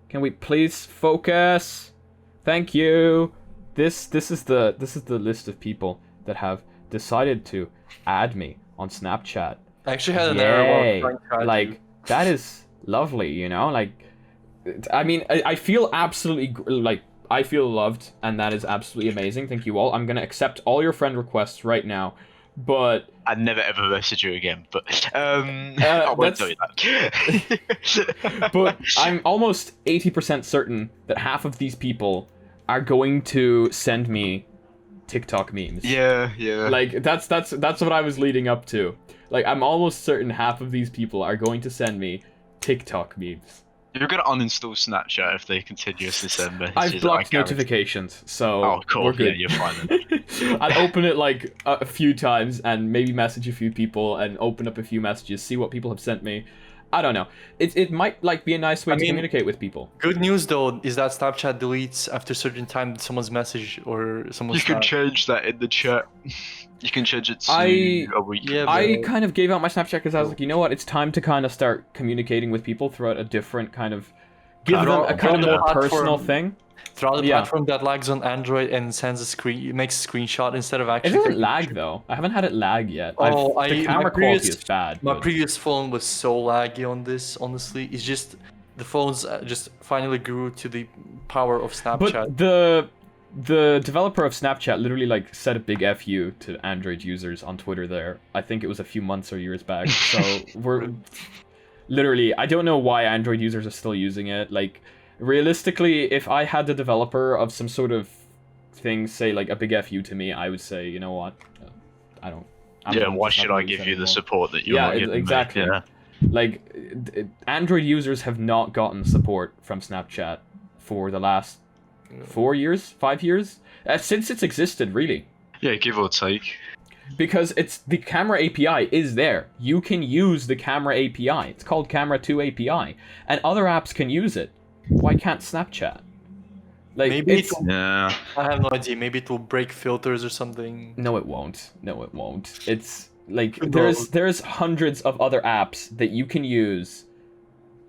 can we please focus? Thank you. This is the list of people that have decided to add me on Snapchat. I actually had an error while Yay. trying to add Like, you. that is lovely, you know? Like, I mean, I feel absolutely, like, I feel loved, and that is absolutely amazing. Thank you all. I'm going to accept all your friend requests right now, but... I'd never ever message you again, but I won't tell you that. But I'm almost 80% certain that half of these people are going to send me TikTok memes. Yeah. Like, that's what I was leading up to. Like, I'm almost certain half of these people are going to send me TikTok memes. You're gonna uninstall Snapchat if they continuously send messages. I've blocked I guarantee. notifications, so Oh, cool. we're good. Yeah, you're fine then. I'll open it like a few times and maybe message a few people and open up a few messages, see what people have sent me. I don't know. It might like be a nice way to communicate with people. Good news though is that Snapchat deletes after a certain time someone's message or someone's. You can change that in the chat. You can change it to a week. Yeah, I kind of gave out my Snapchat because I was like, you know what? It's time to kind of start communicating with people throughout a different kind of... Give them a kind of more personal thing. Throughout the platform that lags on Android and sends a screen, it makes a screenshot instead of actually. It doesn't lag though. I haven't had it lag yet. Oh, the camera quality is bad. My but... previous phone was so laggy on this. Honestly, it's just the phones just finally grew to the power of Snapchat. But the developer of Snapchat literally like said a big FU to Android users on Twitter there. I think it was a few months or years back. So we're literally, I don't know why Android users are still using it. Like, realistically, if I had the developer of some sort of thing say like a big FU to me, I would say, you know what, Why should I give you the support that you're not giving exactly. me? Yeah. Like, Android users have not gotten support from Snapchat for the last 4 years, 5 years, since it's existed, really. Yeah, give or take. because it's the camera API is there. You can use the camera API. It's called Camera 2 API, and other apps can use it. Why can't Snapchat? Like, Maybe it's... Yeah. I have no idea. Maybe it will break filters or something. No, it won't. No, it won't. It's like No. there's hundreds of other apps that you can use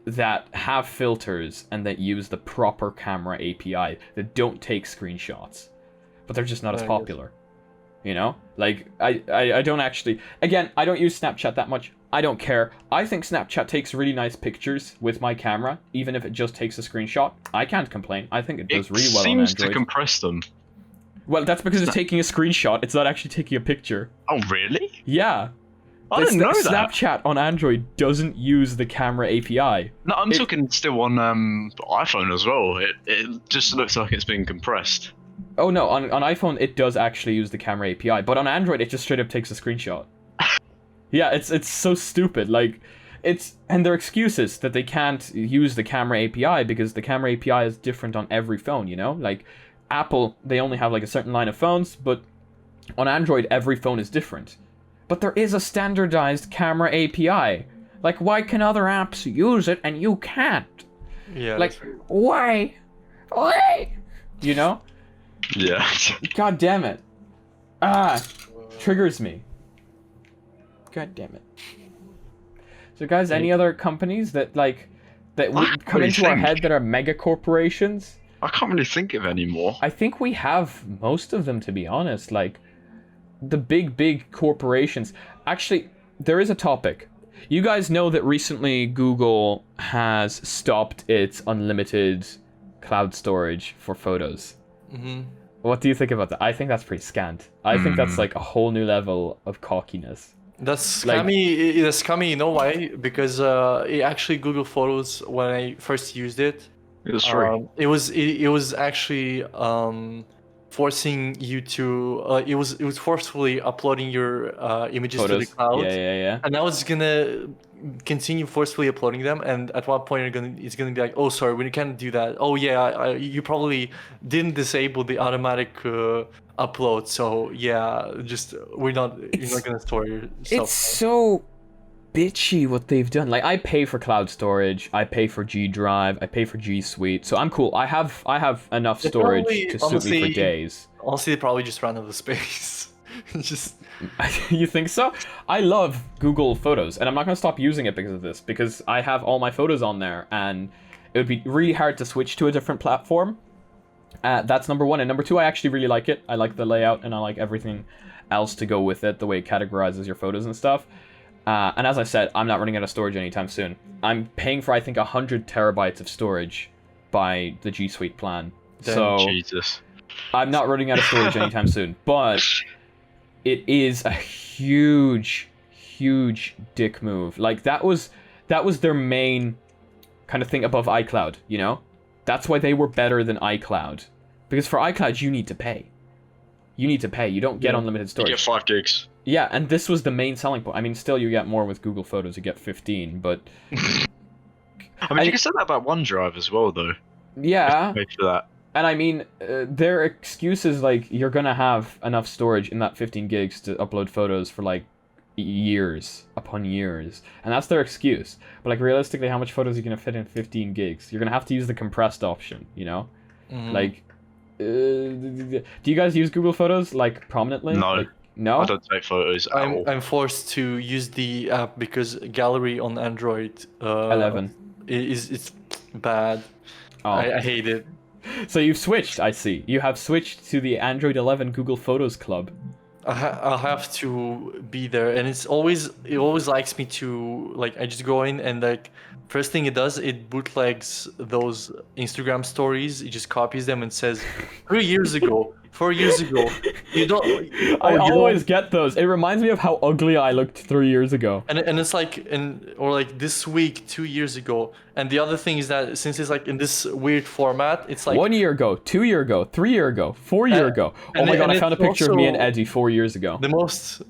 that have filters and that use the proper camera API that don't take screenshots, but they're just not as Yes. popular. You know, like I don't actually. Again, I don't use Snapchat that much. I don't care. I think Snapchat takes really nice pictures with my camera, even if it just takes a screenshot. I can't complain. I think it does really well on seems Android. to compress them. Well, that's because it's taking a screenshot. It's not actually taking a picture. Oh, really? Yeah. I didn't know that. Snapchat on Android doesn't use the camera API. No, I'm talking still on iPhone as well. It just looks like it's been compressed. Oh no, on iPhone it does actually use the camera API, but on Android it just straight up takes a screenshot. Yeah, it's so stupid. Like, and their excuse is that they can't use the camera API because the camera API is different on every phone. You know, like Apple, they only have like a certain line of phones, but on Android every phone is different. But there is a standardized camera API. Like, why can other apps use it and you can't? Yeah. Like, why? Why? You know? Yeah. God damn it. Triggers me. God damn it. So guys, any other companies that like that would I come really into our think- head that are mega corporations? I can't really think of any more. I think we have most of them, to be honest. Like the big corporations. Actually, there is a topic. You guys know that recently Google has stopped its unlimited cloud storage for photos. Mm-hmm. What do you think about that? I think that's pretty scant. I think that's like a whole new level of cockiness. That's Like- scammy. That's scammy. You know why? Because it actually Google Photos, when I first used it, It was free. it was actually forcing you to. It was forcefully uploading your images to the Photos. cloud. Yeah. And I was gonna continue forcefully uploading them, and at one point it's gonna be like, oh sorry, we can't do that. Oh yeah, you probably didn't disable the automatic upload, so yeah, just you're not gonna store your stuff. It's so bitchy what they've done. Like, I pay for cloud storage, I pay for G Drive, I pay for G Suite, so I'm cool. I have enough They storage probably- to suit me honestly- for days. Honestly, they probably just ran out of space. Just You think so? I love Google Photos, and I'm not going to stop using it because of this, because I have all my photos on there, and it would be really hard to switch to a different platform. That's number one. And number two, I actually really like it. I like the layout, and I like everything else to go with it, the way it categorizes your photos and stuff. And as I said, I'm not running out of storage anytime soon. I'm paying for, I think, 100 terabytes of storage by the G Suite plan. So Jesus. I'm not running out of storage anytime soon. But it is a huge dick move. Like, that was their main kind of thing above iCloud, you know? That's why they were better than iCloud. Because for iCloud, you need to pay. You don't get unlimited You storage. get 5 gigs. Yeah, and this was the main selling point. I mean, still you get more with Google Photos. You get 15, but I mean, you can say that about OneDrive as well, though. yeah. Pay for that. And I mean, their excuse is like, you're gonna have enough storage in that 15 gigs to upload photos for like years upon years, and that's their excuse. But like, realistically, how much photos are you gonna fit in 15 gigs? You're gonna have to use the compressed option, you know? Like, do you guys use Google Photos like prominently? No. Like, no. I don't take photos at all. I'm forced to use the app because Gallery on Android 11. it's bad. Oh. I hate it. So you've switched. I see. You have switched to the Android 11 Google Photos Club. I'll have to be there, and it always likes me to, like, I just go in and, like, first thing it does, it bootlegs those Instagram stories. It just copies them and says 3 years ago, 4 years ago. You don't. I always get those. It reminds me of how ugly I looked 3 years ago. And it's like, or like this week 2 years ago. And the other thing is that since it's like in this weird format, it's like 1 year ago, 2 year ago, 3 year ago, 4 year ago. Oh and my it- god, I and found a it's picture of me and also- Eddie 4 years ago. the most.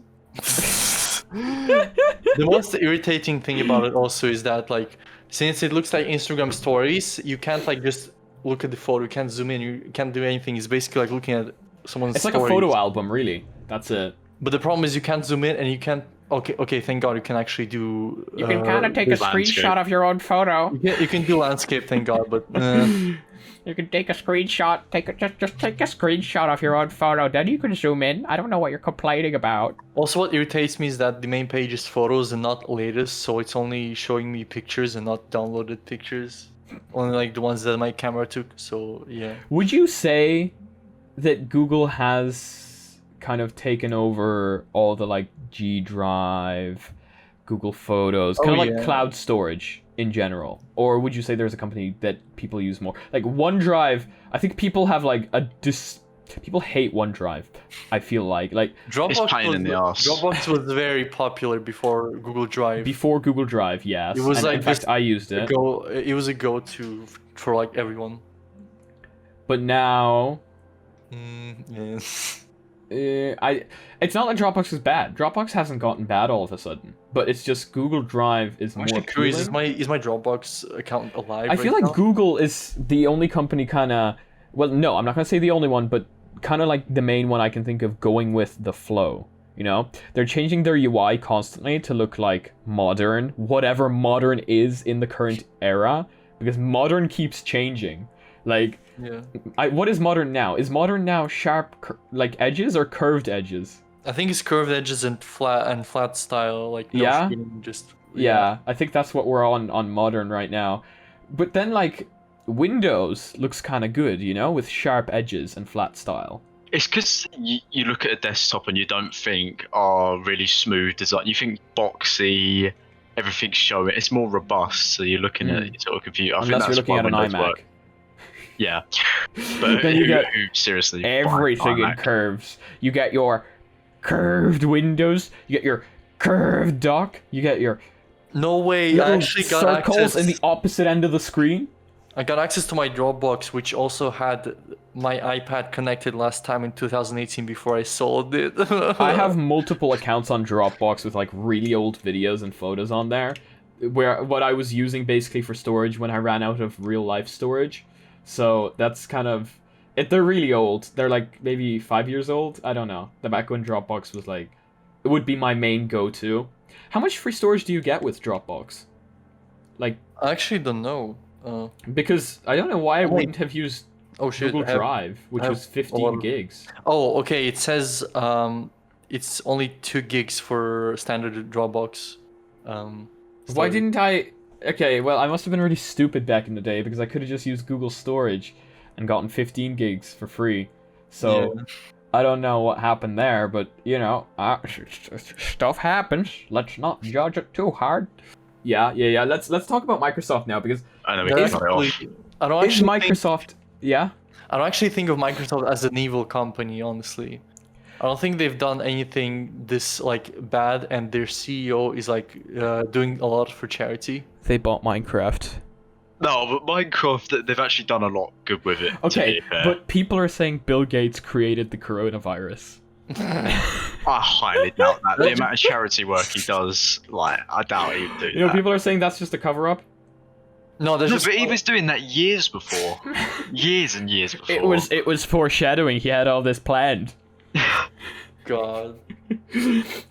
The most irritating thing about it also is that, like, since it looks like Instagram stories, you can't like just look at the photo, you can't zoom in, you can't do anything. It's basically like looking at someone's It's like a stories. photo album, really. That's it. But the problem is you can't zoom in and you can't. Okay. Thank God you can actually do. You can kind of take a landscape. screenshot of your own photo. You can do landscape. Thank God, but. You can take a screenshot. Just take a screenshot of your own photo. Then you can zoom in. I don't know what you're complaining about. Also, what irritates me is that the main page is photos and not latest, so it's only showing me pictures and not downloaded pictures. Only like the ones that my camera took. So yeah. Would you say that Google has kind of taken over all the like G Drive, Google Photos, kind of like cloud storage in general? Or would you say there's a company that people use more? Like OneDrive, I think people have like people hate OneDrive, I feel like It's pain in the ass. Dropbox was very popular before Google Drive. before Google Drive, yes. It was and like in fact I used it. It was a go-to for like everyone. But now Yes. it's not like Dropbox is bad. Dropbox hasn't gotten bad all of a sudden, but it's just Google Drive is I'm more actually curious, appealing. is my Dropbox account alive? I feel like Google is the only company kind of, well, no, I'm not gonna say the only one, but kind of like the main one I can think of going with the flow. You know, they're changing their UI constantly to look like modern, whatever modern is in the current era, because modern keeps changing. Like, Yeah. what is modern now? Is modern now sharp, like edges or curved edges? I think it's curved edges and flat style, like no Yeah? shading, just Yeah, I think that's what we're on modern right now. But then like Windows looks kind of good, you know, with sharp edges and flat style. It's because you look at a desktop and you don't think, oh, really smooth design. You think boxy, everything's showing. It's more robust, so you're looking at your sort of computer. I think Unless that's you're looking why at an Windows iMac. work. Yeah, but Then you get who seriously buy an everything in iMac? curves. You get your curved windows, you get your curved dock, you get your No way! I little actually got circles access. in the opposite end of the screen. I got access to my Dropbox, which also had my iPad connected last time in 2018 before I sold it. I have multiple accounts on Dropbox with like really old videos and photos on there, where what I was using basically for storage when I ran out of real life storage. So that's kind of it. They're really old. They're like maybe 5 years old. I don't know. The back when Dropbox was like, it would be my main go-to. How much free storage do you get with Dropbox? Like, I actually don't know. because I don't know why I wouldn't have used Oh shit! Google Drive, which I have was a 15 lot of- gigs. Oh, okay. It says it's only 2 gigs for standard Dropbox. Why storage. didn't I? Okay, well, I must have been really stupid back in the day because I could have just used Google Storage and gotten 15 gigs for free. So Yeah. I don't know what happened there, but you know, stuff happens. Let's not judge it too hard. Yeah. Let's talk about Microsoft now because I know we They're can cut it off. actually- I don't is actually Microsoft? Yeah. I don't actually think of Microsoft as an evil company, honestly. I don't think they've done anything this like bad, and their CEO is like doing a lot for charity. They bought Minecraft. No, but Minecraft, they've actually done a lot good with it. to Okay, be fair. but people are saying Bill Gates created the coronavirus. I highly doubt that. The amount of charity work he does, like, I doubt he'd do You know, that. people are saying that's just a cover-up. No, there's No, just but he was doing that years before. Years and years before. It was foreshadowing. He had all this planned. God.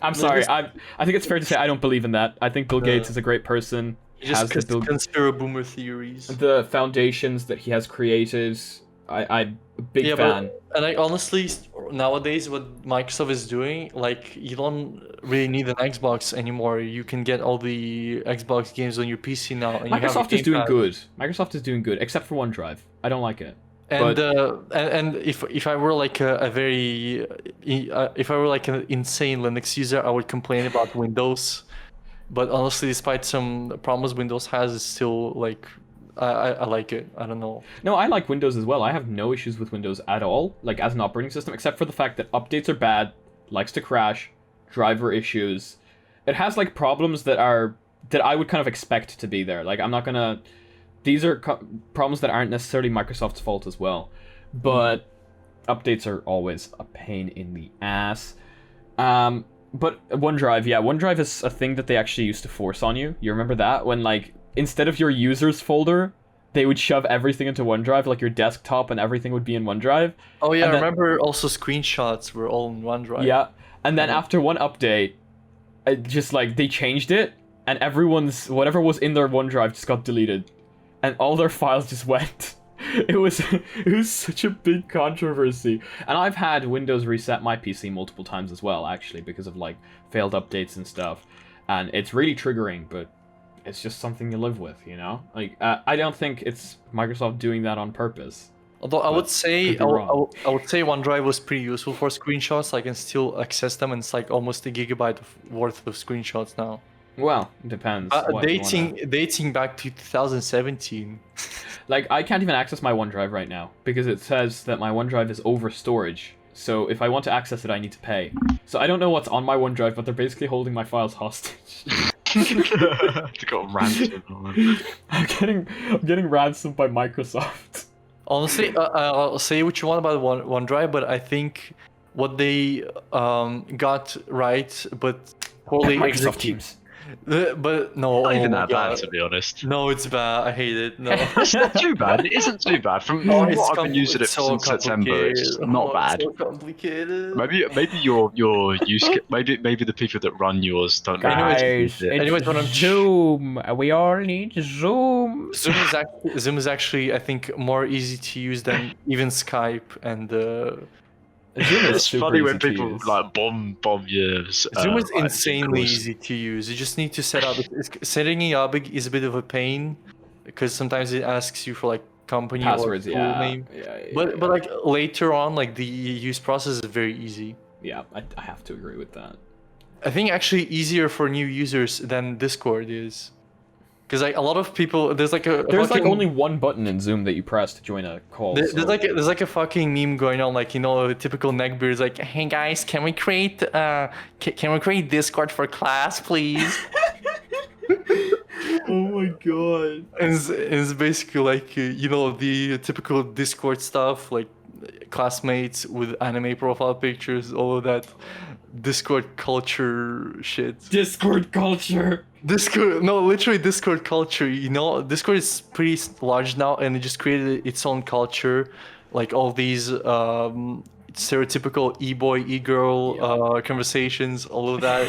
I'm sorry. I think it's fair to say I don't believe in that. I think Bill Gates is a great person. He just Has the Bill conspira boomer theories. the foundations that he has created. I'm a big Yeah, fan. but and I honestly nowadays what Microsoft is doing, like you don't really need an Xbox anymore. You can get all the Xbox games on your PC now. And you have a Microsoft is doing gamepad. good. Microsoft is doing good, except for OneDrive. I don't like it. And But- and if I were like a very if I were like an insane Linux user, I would complain about Windows. But honestly, despite some problems Windows has, it's still like I like it. I don't know. No, I like Windows as well. I have no issues with Windows at all, like as an operating system, except for the fact that updates are bad, likes to crash, driver issues. It has like problems that I would kind of expect to be there. Like I'm not gonna. These are problems that aren't necessarily Microsoft's fault as well, but updates are always a pain in the ass. But OneDrive, yeah, OneDrive is a thing that they actually used to force on you. You remember that? When, like, instead of your users folder, they would shove everything into OneDrive, like your desktop and everything would be in OneDrive. Oh yeah, And I then- remember also screenshots were all in OneDrive. Yeah. And then after one update, it just like they changed it, and everyone's whatever was in their OneDrive just got deleted, and all their files just went. It was such a big controversy. And I've had Windows reset my PC multiple times as well, actually, because of like failed updates and stuff. And it's really triggering, but it's just something you live with, you know? Like, I don't think it's Microsoft doing that on purpose. Although I would say could be wrong. I would say OneDrive was pretty useful for screenshots. I can still access them, and it's like almost a gigabyte worth of screenshots now. Well, it depends. what you wanna- Dating back to 2017. Like, I can't even access my OneDrive right now, because it says that my OneDrive is over storage. So if I want to access it, I need to pay. So I don't know what's on my OneDrive, but they're basically holding my files hostage. They got ransomed. I'm getting ransomed by Microsoft. Honestly, I'll say what you want about OneDrive, but I think what they got right, but poorly Microsoft Teams. But no, Not oh even my that God. bad, to be honest. No, it's bad. I hate it. No. It's not too bad. It isn't too bad. From Oh, what I've been using it so since September, it's complicated. not Oh, bad. It's so complicated. Maybe your use maybe the people that run yours don't know how to Guys, use it. Anyways, when I'm- Zoom. We all need Zoom. Zoom is actually, I think, more easy to use than even Skype and. Zoom is It's super funny easy when to people use. like bomb yours. Zoom is like, insanely course. easy to use. You just need to set up. Setting it up is a bit of a pain because sometimes it asks you for like company Passwords, or full yeah. name. Yeah. But like later on, like the use process is very easy. Yeah, I have to agree with that. I think actually easier for new users than Discord is, because like a lot of people there's like only one button in Zoom that you press to join a call. There's so- like a fucking meme going on, like, you know, a typical neckbeard is like, hey guys, can we create Discord for class, please? Oh my god. And it's basically like, you know, the typical Discord stuff, like classmates with anime profile pictures, all of that Discord culture shit. Discord culture. Literally Discord culture. You know, Discord is pretty large now, and it just created its own culture, like all these stereotypical e-boy, e-girl conversations, all of that.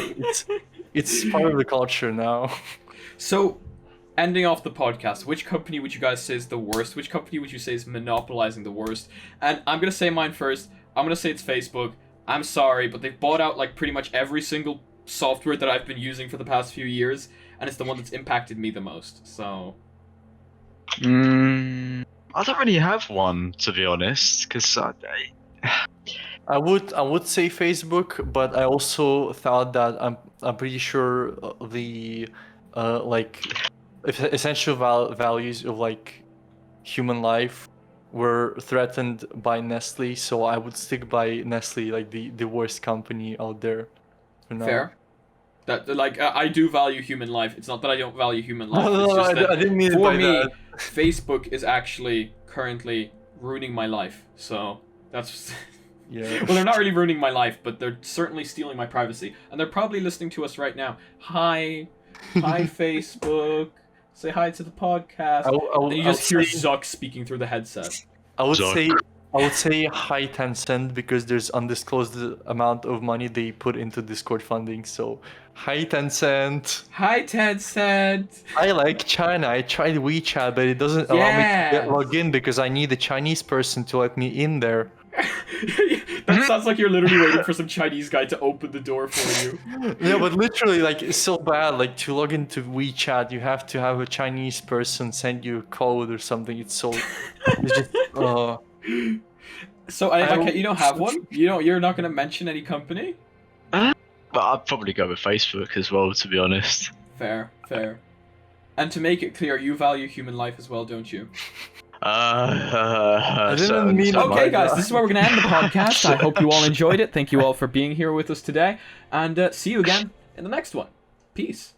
It's part of the culture now. So, ending off the podcast, which company would you guys say is the worst? Which company would you say is monopolizing the worst? And I'm gonna say mine first. I'm gonna say it's Facebook. I'm sorry, but they've bought out like pretty much every single software that I've been using for the past few years, and it's the one that's impacted me the most. So I don't really have one, to be honest, because I would say Facebook, but I also thought that I'm pretty sure the like essential values of like human life were threatened by Nestle, so I would stick by Nestle, like the worst company out there. For now. fair. That like I do value human life. It's not that I don't value human life. No, it's just that I didn't mean it for by me, that. Facebook is actually currently ruining my life. So that's Yeah. well, they're not really ruining my life, but they're certainly stealing my privacy. And they're probably listening to us right now. Hi Facebook. Say hi to the podcast. And you just hear Zuck speaking through the headset. I would Zuck. say hi Tencent, because there's undisclosed amount of money they put into Discord funding. So hi Tencent. Hi Tencent. I like China. I tried WeChat, but it doesn't allow me to get log in because I need a Chinese person to let me in there. That sounds like you're literally waiting for some Chinese guy to open the door for you. Yeah, but literally, like, it's so bad. Like, to log into WeChat, you have to have a Chinese person send you a code or something. It's so. It's just. So you don't have one? You're not gonna mention any company? but I'd probably go with Facebook as well, to be honest. Fair. And to make it clear, you value human life as well, don't you? I didn't mean Okay, it. guys, this is where we're going to end the podcast. I hope you all enjoyed it. Thank you all for being here with us today. And see you again in the next one. Peace.